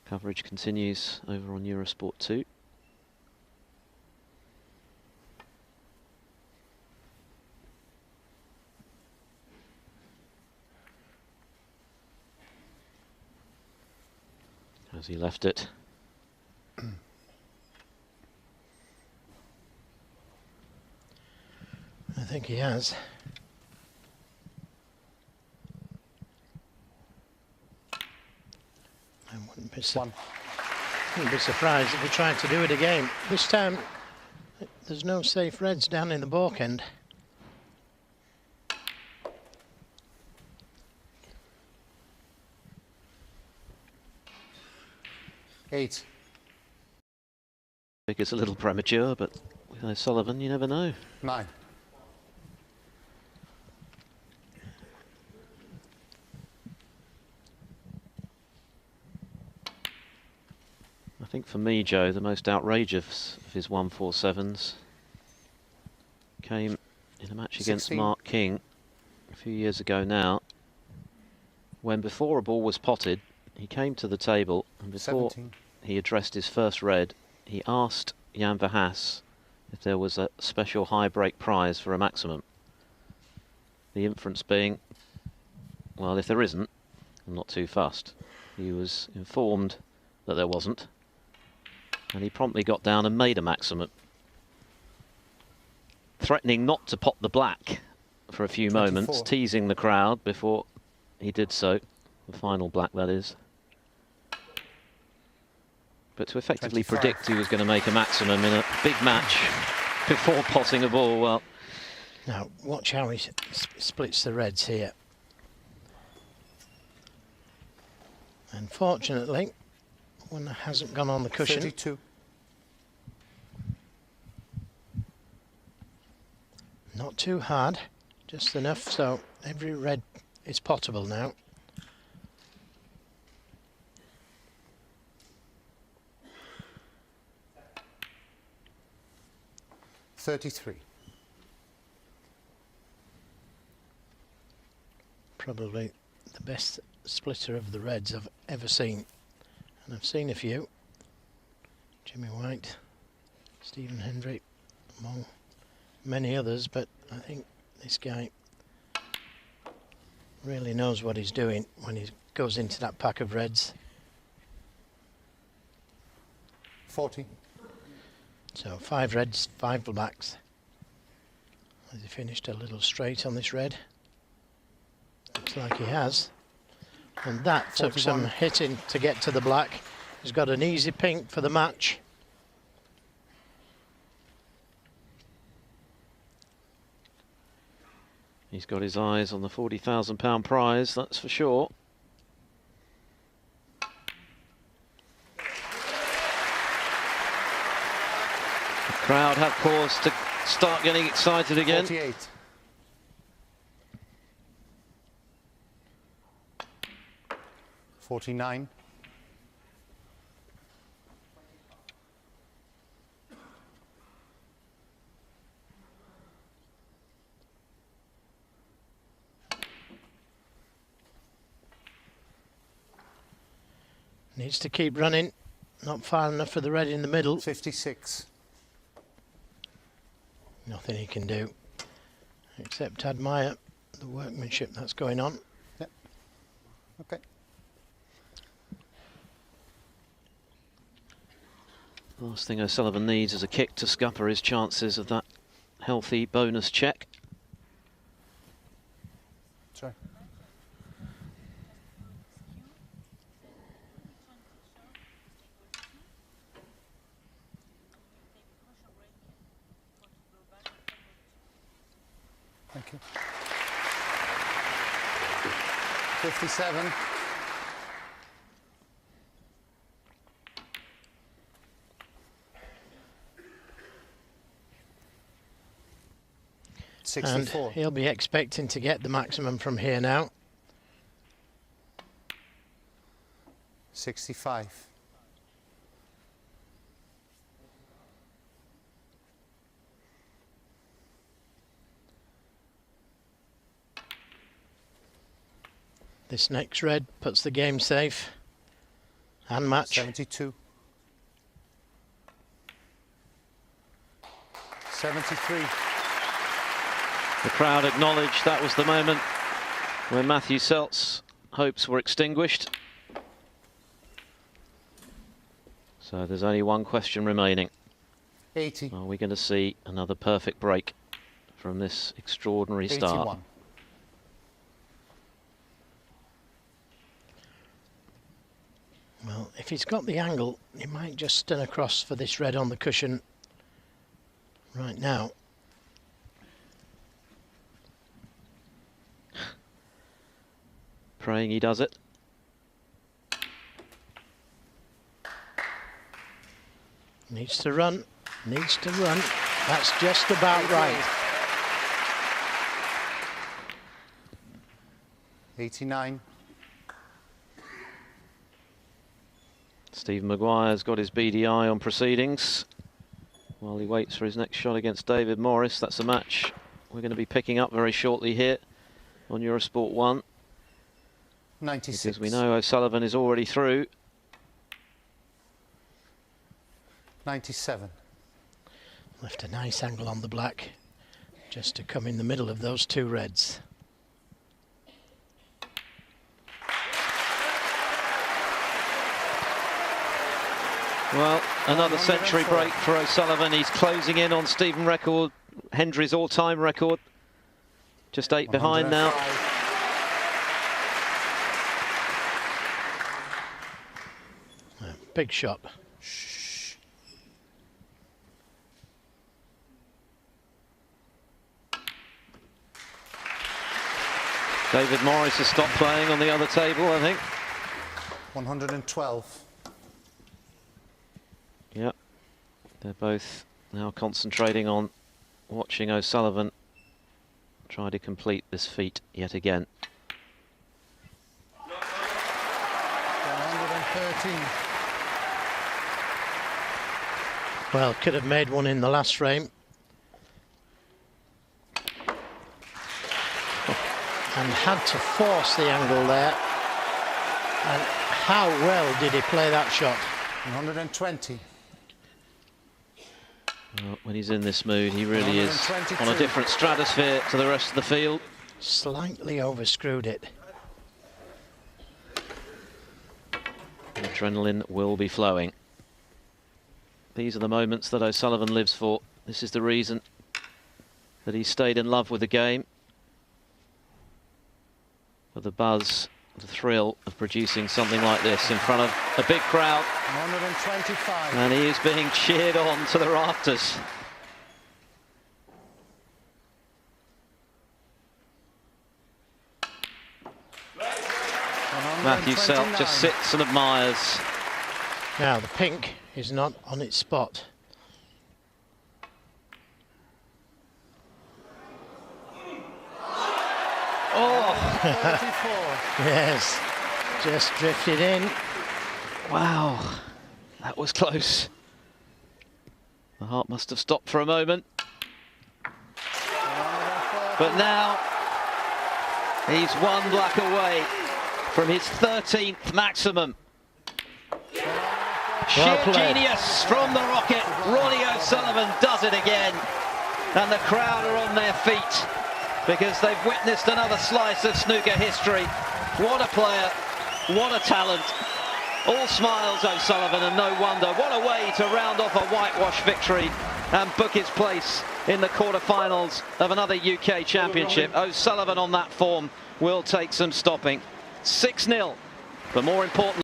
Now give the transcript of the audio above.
Coverage continues over on Eurosport 2. As he left it. I think he has. I wouldn't be surprised if he tried to do it again. This time, there's no safe reds down in the balk end. Eight. I think it's a little premature, but with O'Sullivan, you never know. 9. I think for me, Joe, the most outrageous of his 147s came in a match against 16. Mark King a few years ago now, when before a ball was potted, he came to the table and before 17. he addressed his first red, he asked Jan Verhaas if there was a special high break prize for a maximum. The inference being, well, if there isn't, I'm not too fussed. He was informed that there wasn't, and he promptly got down and made a maximum, threatening not to pot the black for a few 24. moments, teasing the crowd before he did so. The final black, that is. But to effectively 25. predict he was going to make a maximum in a big match before potting a ball, well... Now, watch how he splits the reds here. Unfortunately, one hasn't gone on the cushion. 32. Not too hard, just enough so every red is potable now. $33. Probably the best splitter of the reds I've ever seen. And I've seen a few. Jimmy White, Stephen Hendry, among many others, but I think this guy really knows what he's doing when he goes into that pack of reds. 40. So 5 reds, 5 blacks. Has he finished a little straight on this red? Looks like he has. And that took 41. some hitting to get to the black. He's got an easy pink for the match. He's got his eyes on the £40,000 prize, that's for sure. The crowd have cause to start getting excited again. 48. $49. Needs to keep running. Not far enough for the red in the middle. 56. Nothing he can do except admire the workmanship that's going on. Yep. Okay. Last thing O'Sullivan needs is a kick to scupper his chances of that healthy bonus check. Sorry. Thank you. 57. And 64. he'll be expecting to get the maximum from here now. 65. This next red puts the game safe. And match. 72. 73. The crowd acknowledged that was the moment when Matthew Selt's hopes were extinguished. So there's only one question remaining. 80. Are we going to see another perfect break from this extraordinary start? 81. Well, if he's got the angle, he might just stun across for this red on the cushion right now. Praying he does it. Needs to run, needs to run. That's just about right. 89. Stephen Maguire's got his beady eye on proceedings while he waits for his next shot against David Morris. That's a match we're going to be picking up very shortly here on Eurosport 1. 96. Because we know O'Sullivan is already through. 97. Left a nice angle on the black, just to come in the middle of those two reds. Well, another century break for O'Sullivan. He's closing in on Stephen record, Hendry's all-time record. Just 8 behind now. Big shot. David Morris has stopped playing on the other table, I think. 112. Yep. They're both now concentrating on watching O'Sullivan try to complete this feat yet again. 113. Well, could have made one in the last frame. And had to force the angle there. And how well did he play that shot? 120. Well, when he's in this mood, he really is on a different stratosphere to the rest of the field. Slightly overscrewed it. Adrenaline will be flowing. These are the moments that O'Sullivan lives for. This is the reason that he stayed in love with the game. For the buzz, the thrill of producing something like this in front of a big crowd. 125. And he is being cheered on to the rafters. Matthew Selt just sits and admires. Now the pink is not on its spot. Oh! 34. Yes, just drifted in. Wow, that was close. The heart must have stopped for a moment. But now he's one black away from his 13th maximum. Sheer genius from the rocket. Ronnie O'Sullivan does it again. And the crowd are on their feet because they've witnessed another slice of snooker history. What a player, what a talent. All smiles, O'Sullivan, and no wonder. What a way to round off a whitewash victory and book his place in the quarterfinals of another UK Championship. O'Sullivan on that form will take some stopping. 6-0, but more important.